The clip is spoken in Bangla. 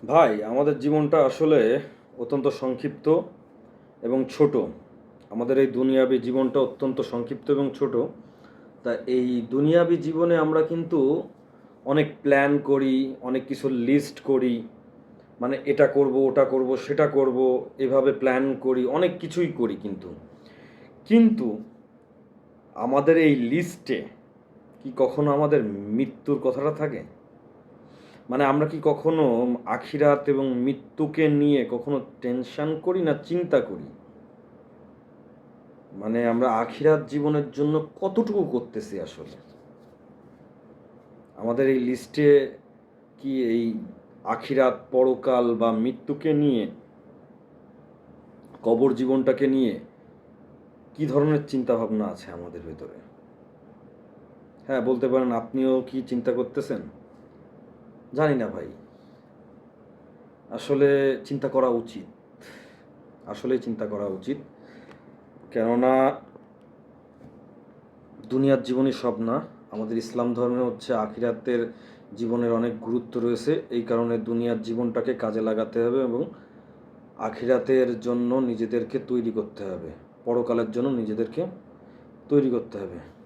ভাই, আমাদের জীবনটা আসলে অত্যন্ত সংক্ষিপ্ত এবং ছোট। আমাদের এই দুনিয়াবী জীবনটা অত্যন্ত সংক্ষিপ্ত এবং ছোট। তা এই দুনিয়াবী জীবনে আমরা কিন্তু অনেক প্ল্যান করি, অনেক কিছু লিস্ট করি। মানে এটা করব, ওটা করব, সেটা করব, এভাবে প্ল্যান করি, অনেক কিছুই করি কিন্তু আমাদের এই লিস্টে কি কখনো আমাদের মৃত্যুর কথাটা থাকে? মানে আমরা কি কখনো আখিরাত এবং মৃত্যুকে নিয়ে কখনো টেনশন করি না চিন্তা করি? মানে আমরা আখিরাত জীবনের জন্য কতটুকু করতেছি আসলে? আমাদের এই লিস্টে কি এই আখিরাত, পরকাল বা মৃত্যুকে নিয়ে, কবর জীবনটাকে নিয়ে কি ধরনের চিন্তা ভাবনা আছে আমাদের ভেতরে? হ্যাঁ, বলতে পারেন আপনিও কি চিন্তা করতেছেন? জানি না ভাই। আসলে চিন্তা করা উচিত। আসলেই চিন্তা করা উচিত। কেননা দুনিয়ার জীবনই সব না। আমাদের ইসলাম ধর্মে হচ্ছে আখিরাতের জীবনের অনেক গুরুত্ব রয়েছে। এই কারণে দুনিয়ার জীবনটাকে কাজে লাগাতে হবে এবং আখিরাতের জন্য নিজেদেরকে তৈরি করতে হবে। পরকালের জন্য নিজেদেরকে তৈরি করতে হবে।